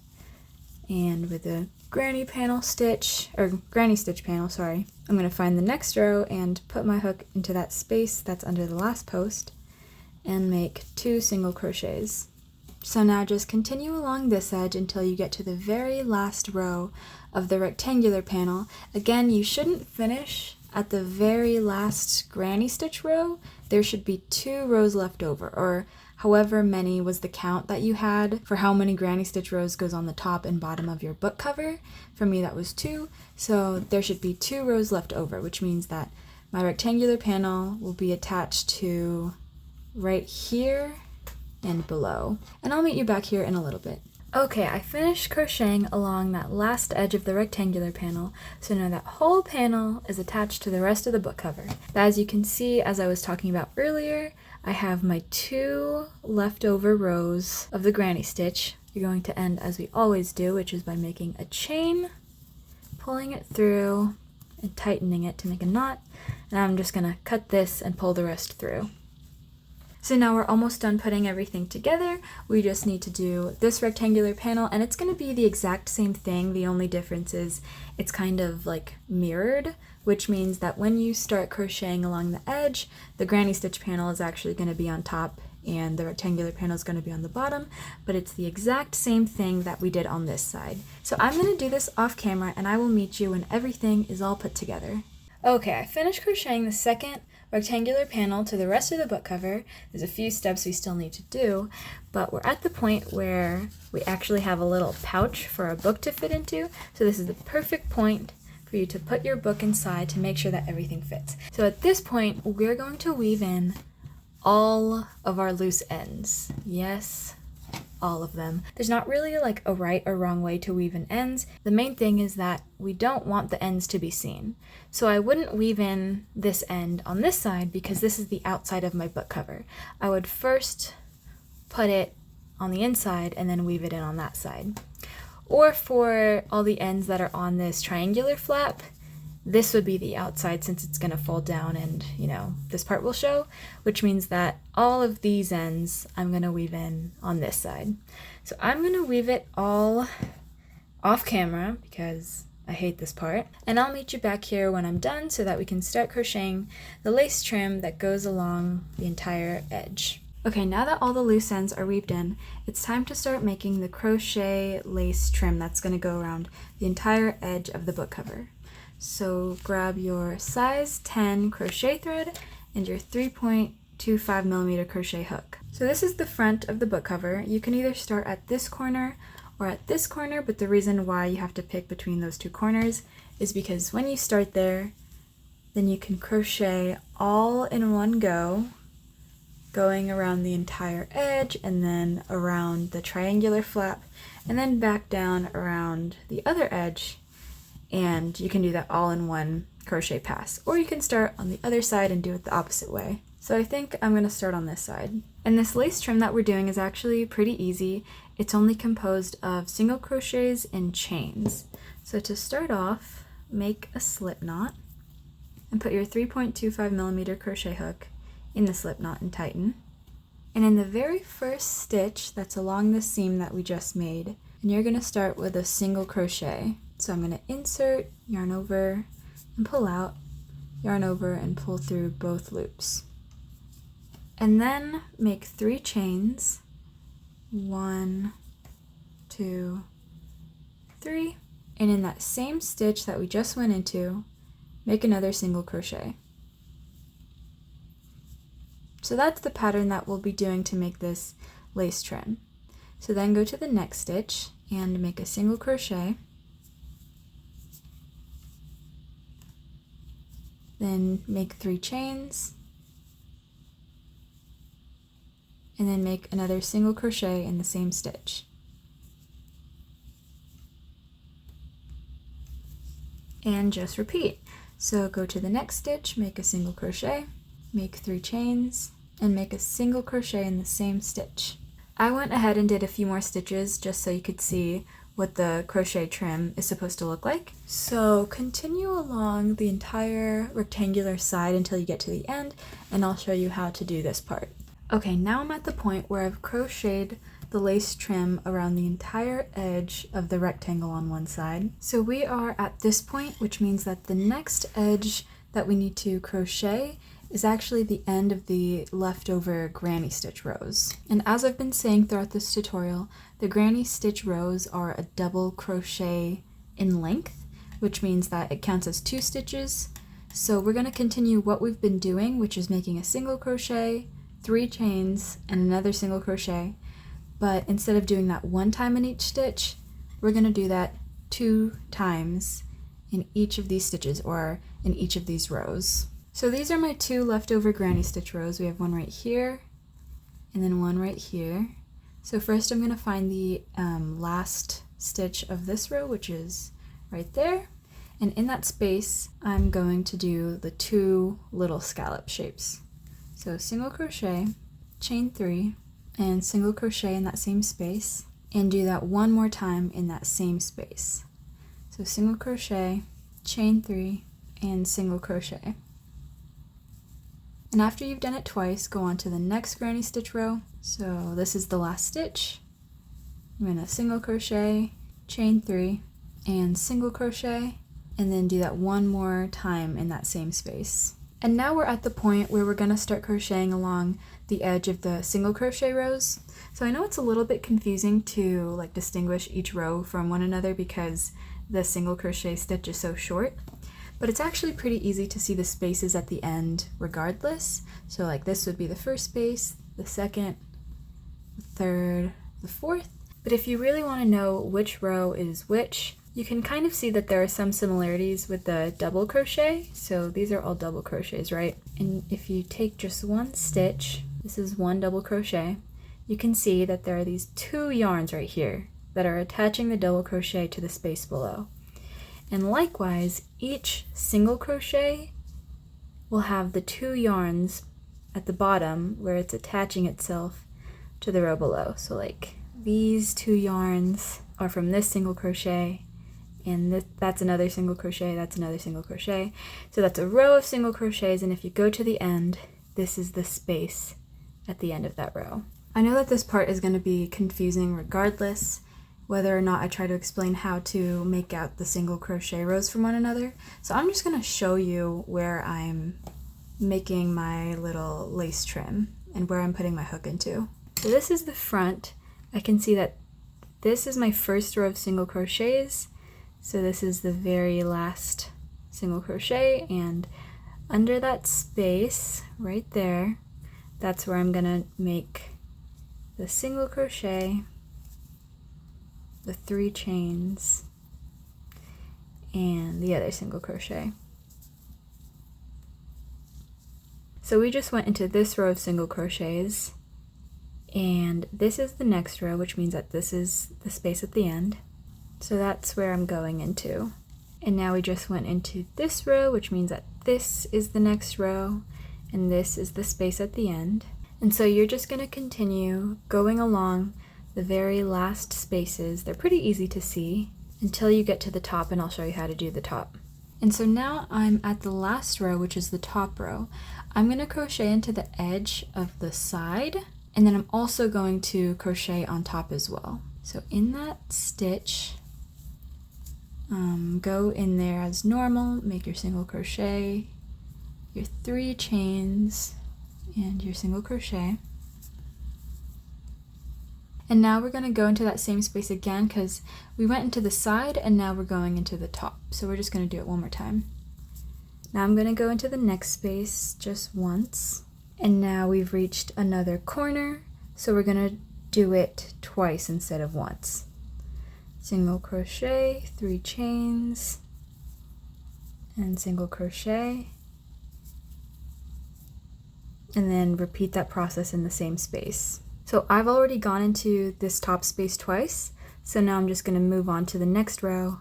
and with the granny stitch panel, sorry, I'm going to find the next row and put my hook into that space that's under the last post and make 2 single crochets. So now just continue along this edge until you get to the very last row of the rectangular panel. Again, you shouldn't finish at the very last granny stitch row, there should be 2 rows left over, or however many was the count that you had for how many granny stitch rows goes on the top and bottom of your book cover. For me that was 2, so there should be 2 rows left over, which means that my rectangular panel will be attached to right here and below. And I'll meet you back here in a little bit. Okay, I finished crocheting along that last edge of the rectangular panel, so now that whole panel is attached to the rest of the book cover. As you can see, as I was talking about earlier, I have my 2 leftover rows of the granny stitch. You're going to end as we always do, which is by making a chain, pulling it through, and tightening it to make a knot. And I'm just gonna cut this and pull the rest through. So now we're almost done putting everything together. We just need to do this rectangular panel, and it's going to be the exact same thing. The only difference is it's kind of like mirrored, which means that when you start crocheting along the edge, the granny stitch panel is actually going to be on top and the rectangular panel is going to be on the bottom, but it's the exact same thing that we did on this side. So I'm going to do this off camera and I will meet you when everything is all put together. Okay, I finished crocheting the second rectangular panel to the rest of the book cover. There's a few steps we still need to do, but we're at the point where we actually have a little pouch for our book to fit into. So this is the perfect point for you to put your book inside to make sure that everything fits. So at this point, we're going to weave in all of our loose ends. Yes, all of them. There's not really like a right or wrong way to weave in ends. The main thing is that we don't want the ends to be seen. So I wouldn't weave in this end on this side because this is the outside of my book cover. I would first put it on the inside and then weave it in on that side. Or for all the ends that are on this triangular flap, this would be the outside since it's going to fold down and, you know, this part will show, which means that all of these ends I'm going to weave in on this side. So I'm going to weave it all off camera because I hate this part, and I'll meet you back here when I'm done so that we can start crocheting the lace trim that goes along the entire edge. Okay, now that all the loose ends are weaved in, it's time to start making the crochet lace trim that's going to go around the entire edge of the book cover. So grab your size 10 crochet thread and your 3.25mm crochet hook. So this is the front of the book cover. You can either start at this corner or at this corner, but the reason why you have to pick between those 2 corners is because when you start there, then you can crochet all in one go, going around the entire edge and then around the triangular flap and then back down around the other edge. And you can do that all in one crochet pass, or you can start on the other side and do it the opposite way. So I think I'm going to start on this side. And this lace trim that we're doing is actually pretty easy. It's only composed of single crochets and chains. So to start off, make a slip knot and put your 3.25mm crochet hook in the slip knot and tighten. And in the very first stitch that's along the seam that we just made, and you're going to start with a single crochet. So I'm going to insert, yarn over, and pull out, yarn over, and pull through both loops. And then make 3 chains, 1, 2, 3, and in that same stitch that we just went into, make another single crochet. So that's the pattern that we'll be doing to make this lace trim. So then go to the next stitch and make a single crochet. Then make 3 chains, and then make another single crochet in the same stitch. And just repeat. So go to the next stitch, make a single crochet, make 3 chains, and make a single crochet in the same stitch. I went ahead and did a few more stitches just so you could see what the crochet trim is supposed to look like. So continue along the entire rectangular side until you get to the end, and I'll show you how to do this part. Okay, now I'm at the point where I've crocheted the lace trim around the entire edge of the rectangle on one side. So we are at this point, which means that the next edge that we need to crochet is actually the end of the leftover granny stitch rows. And as I've been saying throughout this tutorial, the granny stitch rows are a double crochet in length, which means that it counts as 2 stitches. So we're going to continue what we've been doing, which is making a single crochet, 3 chains, and another single crochet. But instead of doing that 1 time in each stitch, we're going to do that 2 times in each of these stitches, or in each of these rows. So these are my 2 leftover granny stitch rows. We have one right here and then one right here. So first I'm going to find the last stitch of this row, which is right there. And in that space, I'm going to do the 2 little scallop shapes. So single crochet, chain 3, and single crochet in that same space, and do that 1 more time in that same space. So single crochet, chain 3, and single crochet. And after you've done it twice, go on to the next granny stitch row. So this is the last stitch. I'm going to single crochet, chain 3, and single crochet, and then do that 1 more time in that same space. And now we're at the point where we're going to start crocheting along the edge of the single crochet rows. So I know it's a little bit confusing to like distinguish each row from one another because the single crochet stitch is so short, but it's actually pretty easy to see the spaces at the end regardless. So like this would be the first space, the second, the third, the fourth. But if you really want to know which row is which, you can kind of see that there are some similarities with the double crochet. So these are all double crochets, right? And if you take just 1 stitch, this is 1 double crochet, you can see that there are these 2 yarns right here that are attaching the double crochet to the space below. And likewise, each single crochet will have the 2 yarns at the bottom where it's attaching itself to the row below. So like these 2 yarns are from this single crochet, and that's another single crochet, that's another single crochet. So that's a row of single crochets, and if you go to the end, this is the space at the end of that row. I know that this part is going to be confusing regardless, whether or not I try to explain how to make out the single crochet rows from one another. So I'm just going to show you where I'm making my little lace trim and where I'm putting my hook into. So this is the front. I can see that this is my first row of single crochets. So this is the very last single crochet, and under that space right there, that's where I'm gonna make the single crochet, the 3 chains, and the other single crochet. So we just went into this row of single crochets, and this is the next row, which means that this is the space at the end. So that's where I'm going into. And now we just went into this row, which means that this is the next row, and this is the space at the end. And so you're just going to continue going along the very last spaces. They're pretty easy to see until you get to the top, and I'll show you how to do the top. And so now I'm at the last row, which is the top row. I'm going to crochet into the edge of the side, and then I'm also going to crochet on top as well. So in that stitch, go in there as normal, make your single crochet, your 3 chains, and your single crochet. And now we're going to go into that same space again because we went into the side and now we're going into the top. So we're just going to do it 1 more time. Now I'm going to go into the next space just once. And now we've reached another corner. So we're going to do it twice instead of once. Single crochet, 3 chains, and single crochet. And then repeat that process in the same space. So I've already gone into this top space twice, so now I'm just going to move on to the next row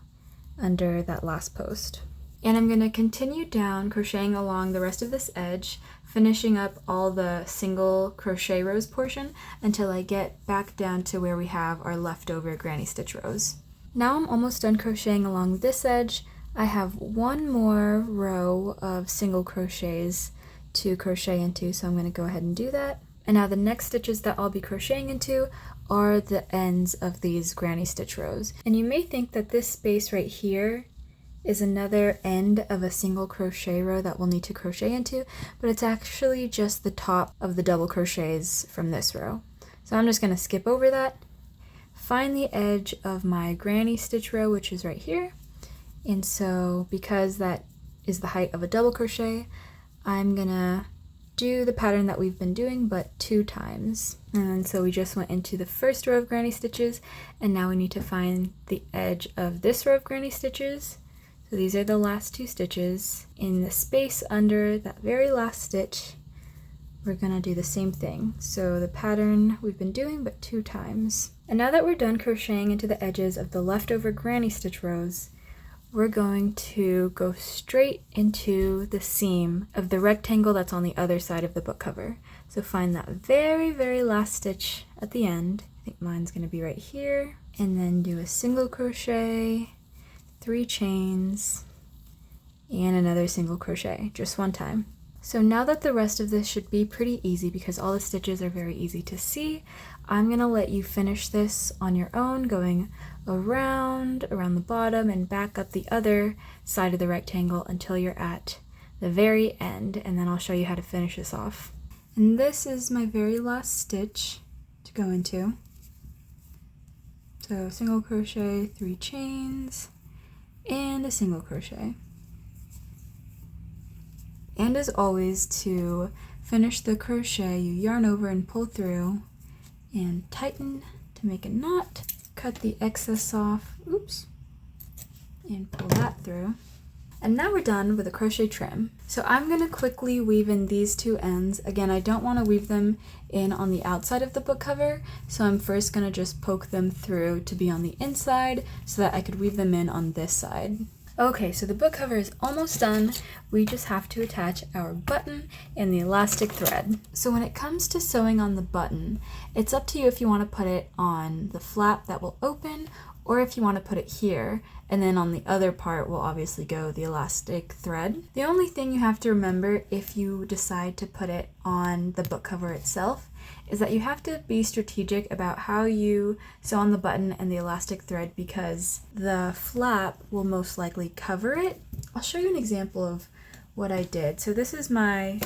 under that last post. And I'm going to continue down, crocheting along the rest of this edge, finishing up all the single crochet rows portion until I get back down to where we have our leftover granny stitch rows. Now I'm almost done crocheting along this edge. I have 1 more row of single crochets to crochet into, so I'm going to go ahead and do that. And now the next stitches that I'll be crocheting into are the ends of these granny stitch rows. And you may think that this space right here is another end of a single crochet row that we'll need to crochet into, but it's actually just the top of the double crochets from this row. So I'm just going to skip over that, find the edge of my granny stitch row, which is right here. And so because that is the height of a double crochet, I'm gonna do the pattern that we've been doing but 2 times. And so we just went into the first row of granny stitches, and now we need to find the edge of this row of granny stitches. So these are the last 2 stitches. In the space under that very last stitch, we're gonna do the same thing. So the pattern we've been doing but 2 times. And now that we're done crocheting into the edges of the leftover granny stitch rows, we're going to go straight into the seam of the rectangle that's on the other side of the book cover. So find that very, very last stitch at the end. I think mine's gonna be right here. And then do a single crochet, 3 chains, and another single crochet, just 1 time. So now that the rest of this should be pretty easy because all the stitches are very easy to see, I'm gonna let you finish this on your own, going around the bottom and back up the other side of the rectangle until you're at the very end, and then I'll show you how to finish this off. And this is my very last stitch to go into. So single crochet, 3 chains, and a single crochet. And as always, to finish the crochet, you yarn over and pull through and tighten to make a knot. Cut the excess off, oops, and pull that through. And now we're done with the crochet trim. So I'm gonna quickly weave in these 2 ends. Again, I don't wanna weave them in on the outside of the book cover, so I'm first gonna just poke them through to be on the inside so that I could weave them in on this side. Okay, so the book cover is almost done. We just have to attach our button and the elastic thread. So when it comes to sewing on the button, it's up to you if you want to put it on the flap that will open, or if you want to put it here, and then on the other part will obviously go the elastic thread. The only thing you have to remember if you decide to put it on the book cover itself is that you have to be strategic about how you sew on the button and the elastic thread, because the flap will most likely cover it. I'll show you an example of what I did. So this is my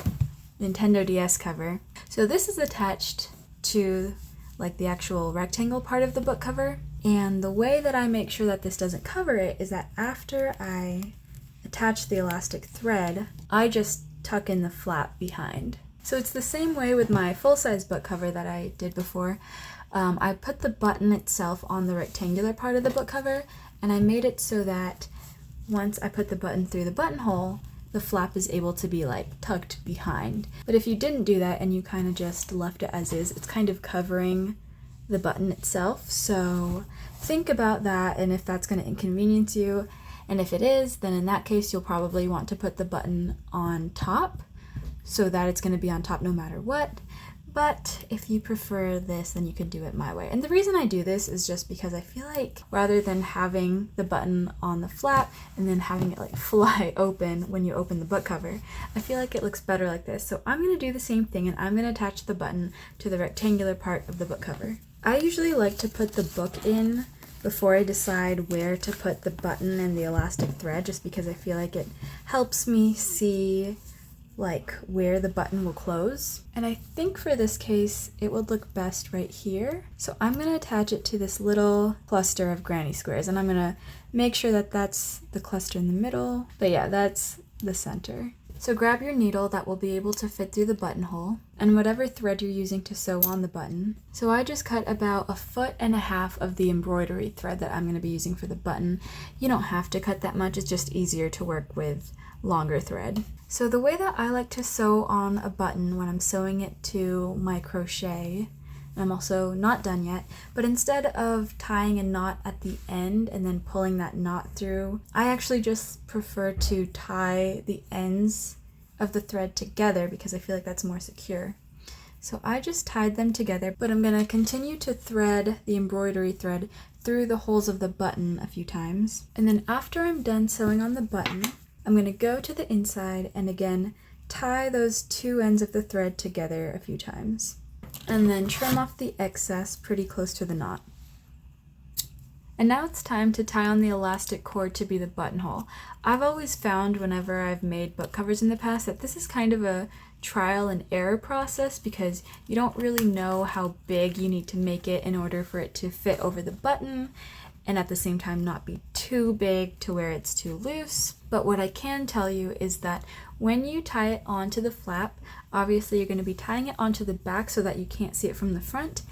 Nintendo DS cover. So this is attached to like the actual rectangle part of the book cover, and the way that I make sure that this doesn't cover it is that after I attach the elastic thread, I just tuck in the flap behind. So it's the same way with my full-size book cover that I did before. I put the button itself on the rectangular part of the book cover, and I made it so that once I put the button through the buttonhole, the flap is able to be like tucked behind. But if you didn't do that and you kind of just left it as is, it's kind of covering the button itself. So think about that, and if that's going to inconvenience you, and if it is, then in that case you'll probably want to put the button on top so that it's going to be on top no matter what. But if you prefer this, then you can do it my way. And the reason I do this is just because I feel like rather than having the button on the flap and then having it like fly open when you open the book cover, I feel like it looks better like this. So I'm going to do the same thing, and I'm going to attach the button to the rectangular part of the book cover. I usually like to put the book in before I decide where to put the button and the elastic thread, just because I feel like it helps me see like where the button will close. And I think for this case it would look best right here. So I'm going to attach it to this little cluster of granny squares, and I'm going to make sure that that's the cluster in the middle. But yeah, that's the center. So grab your needle that will be able to fit through the buttonhole, and whatever thread you're using to sew on the button. So I just cut about 1.5 feet of the embroidery thread that I'm going to be using for the button. You don't have to cut that much, it's just easier to work with longer thread. So the way that I like to sew on a button when I'm sewing it to my crochet, and I'm also not done yet, but instead of tying a knot at the end and then pulling that knot through, I actually just prefer to tie the ends of the thread together because I feel like that's more secure. So I just tied them together, but I'm going to continue to thread the embroidery thread through the holes of the button a few times. And then after I'm done sewing on the button, I'm going to go to the inside and again tie those 2 ends of the thread together a few times, and then trim off the excess pretty close to the knot. And now it's time to tie on the elastic cord to be the buttonhole. I've always found whenever I've made book covers in the past that this is kind of a trial and error process, because you don't really know how big you need to make it in order for it to fit over the button. and at the same time not be too big to where it's too loose. But what I can tell you is that when you tie it onto the flap, obviously you're going to be tying it onto the back so that you can't see it from the front,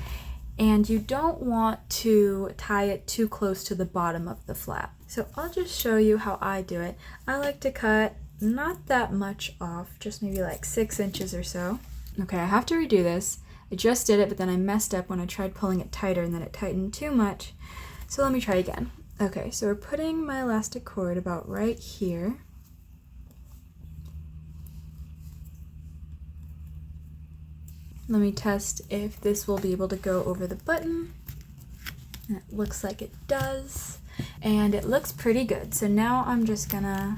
and you don't want to tie it too close to the bottom of the flap. So I'll just show you how I do it. I like to cut not that much off, just maybe like 6 inches or so. Okay, I have to redo this. I just did it, but then I messed up when I tried pulling it tighter and then it tightened too much. So let me try again. Okay, so we're putting my elastic cord about right here. Let me test if this will be able to go over the button. And it looks like it does. And it looks pretty good. So now I'm just gonna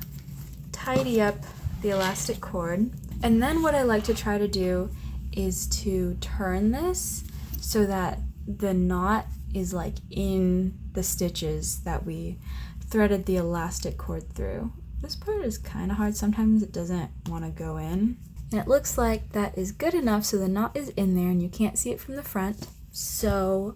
tidy up the elastic cord. And then what I like to try to do is to turn this so that the knot is like in the stitches that we threaded the elastic cord through. This part is kind of hard. Sometimes it doesn't want to go in. And it looks like that is good enough so the knot is in there and you can't see it from the front. So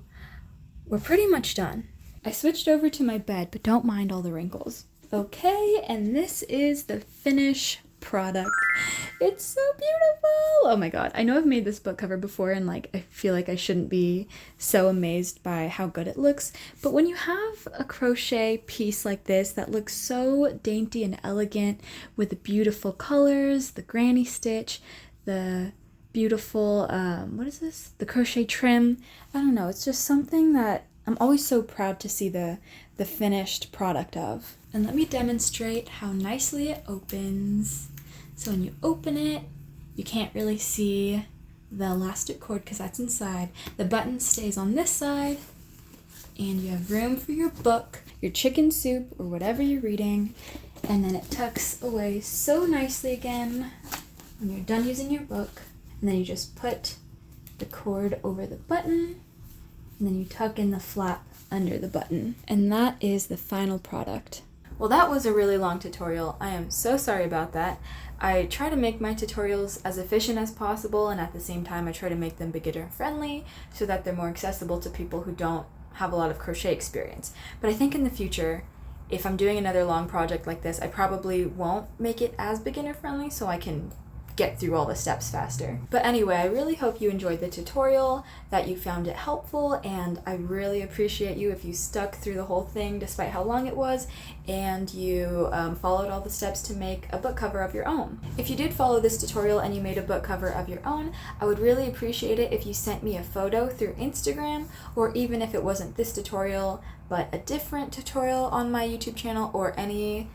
we're pretty much done. I switched over to my bed, but don't mind all the wrinkles. Okay, and this is the finished product. It's so beautiful. Oh my god, I know I've made this book cover before and like I feel like I shouldn't be so amazed by how good it looks, but when you have a crochet piece like this that looks so dainty and elegant with the beautiful colors, the granny stitch, the beautiful what is this, the crochet trim, I don't know, it's just something that I'm always so proud to see the finished product of. And let me demonstrate how nicely it opens. So when you open it, you can't really see the elastic cord because that's inside. The button stays on this side, and you have room for your book, your chicken soup, or whatever you're reading, and then it tucks away so nicely again when you're done using your book. And then you just put the cord over the button, and then you tuck in the flap under the button. And that is the final product. Well, that was a really long tutorial. I am so sorry about that. I try to make my tutorials as efficient as possible, and at the same time I try to make them beginner friendly so that they're more accessible to people who don't have a lot of crochet experience. But I think in the future, if I'm doing another long project like this, I probably won't make it as beginner friendly so I can get through all the steps faster. But anyway, I really hope you enjoyed the tutorial, that you found it helpful, and I really appreciate you if you stuck through the whole thing despite how long it was, and you followed all the steps to make a book cover of your own. If you did follow this tutorial and you made a book cover of your own, I would really appreciate it if you sent me a photo through Instagram, or even if it wasn't this tutorial, but a different tutorial on my YouTube channel or any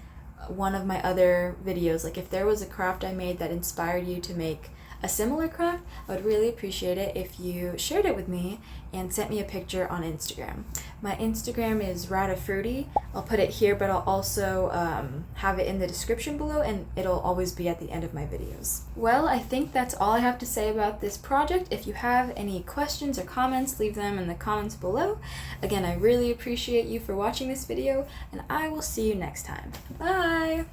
one of my other videos. Like if there was a craft I made that inspired you to make a similar craft, I would really appreciate it if you shared it with me and sent me a picture on Instagram. My Instagram is ratafruity. I'll put it here, but I'll also have it in the description below, and it'll always be at the end of my videos. Well, I think that's all I have to say about this project. If you have any questions or comments, leave them in the comments below. Again, I really appreciate you for watching this video, and I will see you next time. Bye!